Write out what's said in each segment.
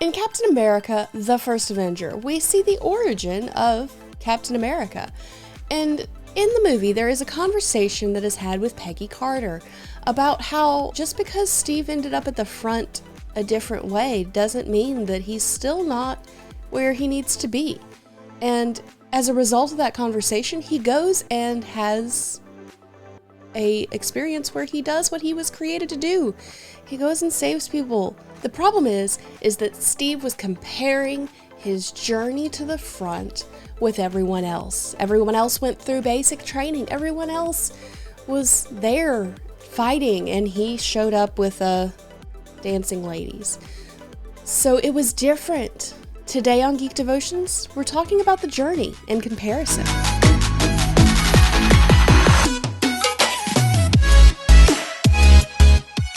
In Captain America, the First Avenger, we see the origin of Captain America. And in the movie, there is a conversation that is had with Peggy Carter about how just because Steve ended up at the front a different way doesn't mean that he's still not where he needs to be. And as a result of that conversation, he goes and has a experience where he does what he was created to do. He goes and saves people. The problem is that Steve was comparing his journey to the front with everyone else. Everyone else went through basic training. Everyone else was there fighting, and he showed up with dancing ladies. So it was different. Today on Geek Devotions, we're talking about the journey in comparison.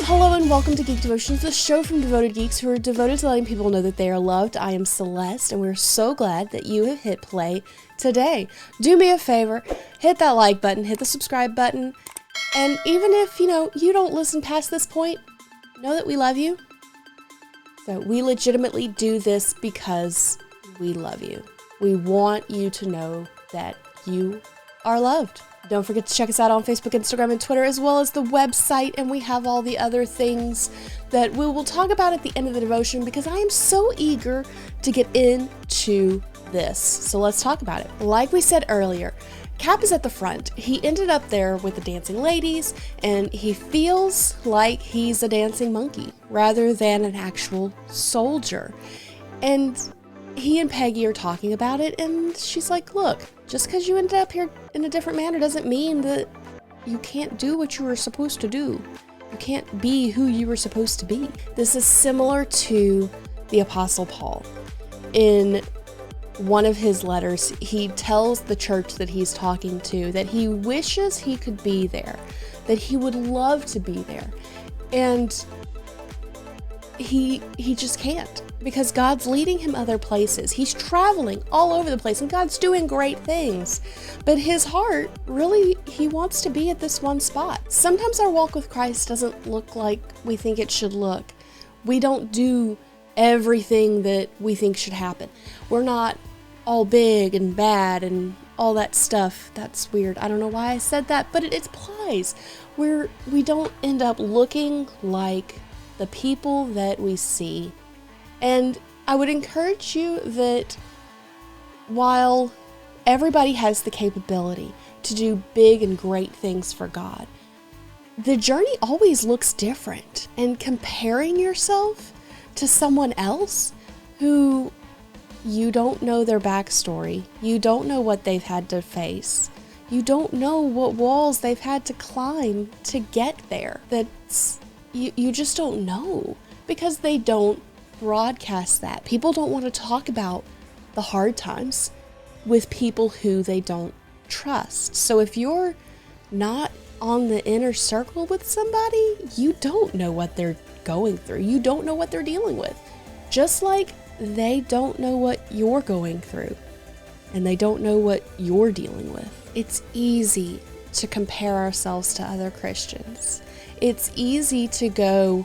Hello and welcome to Geek Devotions, the show from devoted geeks who are devoted to letting people know that they are loved. I am Celeste, and we're so glad that you have hit play today. Do me a favor, hit that like button, hit the subscribe button, and even if, you don't listen past this point, know that we love you. So we legitimately do this because we love you. We want you to know that you are loved. Don't forget to check us out on Facebook, Instagram, and Twitter, as well as the website, and we have all the other things that we will talk about at the end of the devotion because I am so eager to get into this. So let's talk about it. Like we said earlier, Cap is at the front. He ended up there with the dancing ladies, and he feels like he's a dancing monkey rather than an actual soldier. And he and Peggy are talking about it, and she's like, look, just because you ended up here in a different manner doesn't mean that you can't do what you were supposed to do. You can't be who you were supposed to be. This is similar to the Apostle Paul. In one of his letters, he tells the church that he's talking to that he wishes he could be there, that he would love to be there. And he just can't, because God's leading him other places. He's traveling all over the place, and God's doing great things. But his heart, really, he wants to be at this one spot. Sometimes our walk with Christ doesn't look like we think it should look. We don't do everything that we think should happen. We're not all big and bad and all that stuff. That's weird. I don't know why I said that, but it applies. We don't end up looking like the people that we see. And I would encourage you that while everybody has the capability to do big and great things for God, the journey always looks different. And comparing yourself to someone else who you don't know their backstory, you don't know what they've had to face, you don't know what walls they've had to climb to get there. You just don't know, because they don't broadcast that. People don't want to talk about the hard times with people who they don't trust. So if you're not on the inner circle with somebody, you don't know what they're going through. You don't know what they're dealing with. Just like they don't know what you're going through, and they don't know what you're dealing with. It's easy to compare ourselves to other Christians. It's easy to go,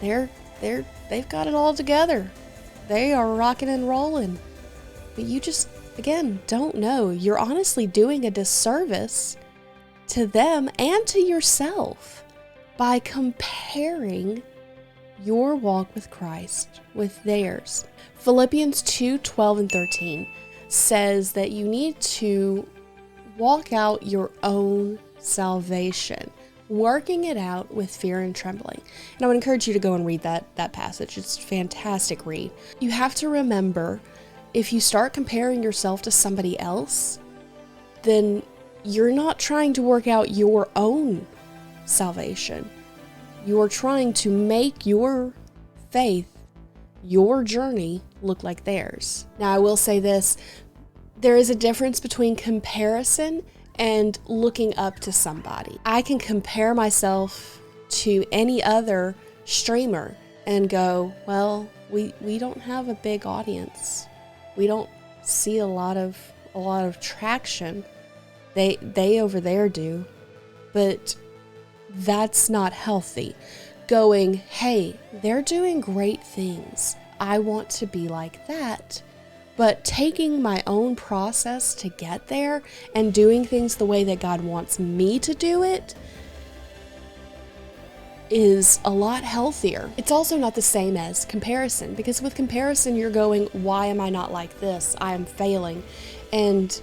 they've got it all together. They are rocking and rolling. But you just, again, don't know. You're honestly doing a disservice to them and to yourself by comparing your walk with Christ with theirs. Philippians 2:12 and 13 says that you need to walk out your own salvation, working it out with fear and trembling. And I would encourage you to go and read that passage. It's a fantastic read. You have to remember, if you start comparing yourself to somebody else, then you're not trying to work out your own salvation. You're trying to make your faith, your journey, look like theirs. Now, I will say this. There is a difference between comparison and looking up to somebody. I can compare myself to any other streamer and go, well, we don't have a big audience. We don't see a lot of traction. They over there do. But that's not healthy. Going, hey, they're doing great things. I want to be like that. But taking my own process to get there and doing things the way that God wants me to do it is a lot healthier. It's also not the same as comparison, because with comparison, you're going, why am I not like this? I am failing. And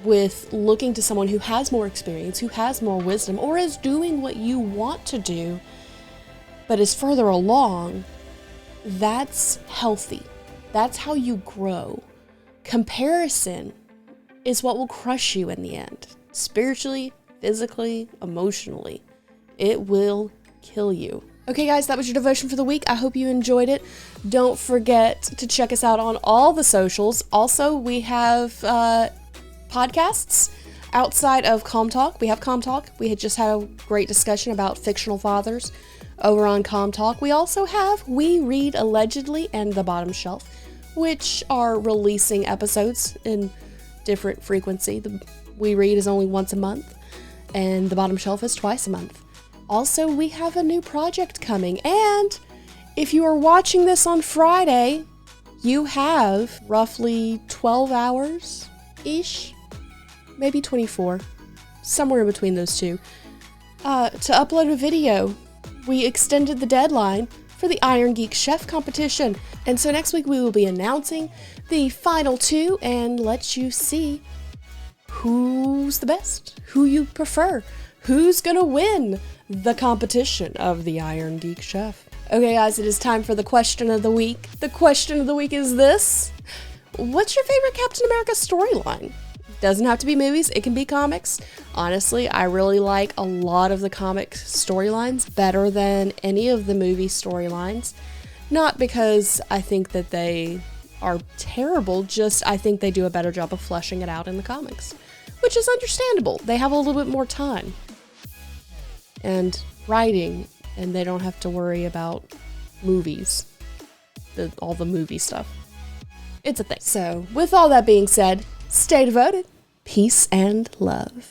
with looking to someone who has more experience, who has more wisdom, or is doing what you want to do, but is further along, that's healthy. That's how you grow. Comparison is what will crush you in the end. Spiritually, physically, emotionally. It will kill you. Okay guys, that was your devotion for the week. I hope you enjoyed it. Don't forget to check us out on all the socials. Also, we have podcasts outside of Comm Talk. We have Comm Talk. We had just had a great discussion about fictional fathers over on Comm Talk. We also have We Read Allegedly and The Bottom Shelf, which are releasing episodes in different frequency. The We Read is only once a month, and The Bottom Shelf is twice a month. Also, we have a new project coming, and if you are watching this on Friday, you have roughly 12 hours-ish, maybe 24, somewhere in between those two, to upload a video. We extended the deadline for the Iron Geek Chef competition, and so next week we will be announcing the final two and let you see who's the best, who you prefer, who's gonna win the competition of the Iron Geek Chef. Okay guys, it is time for the question of the week. The question of the week is this: what's your favorite Captain America storyline? Doesn't have to be movies, it can be comics. Honestly, I really like a lot of the comic storylines better than any of the movie storylines. Not because I think that they are terrible, just I think they do a better job of fleshing it out in the comics, which is understandable. They have a little bit more time and writing, and they don't have to worry about movies, all the movie stuff. It's a thing. So, with all that being said, stay devoted, peace, and love.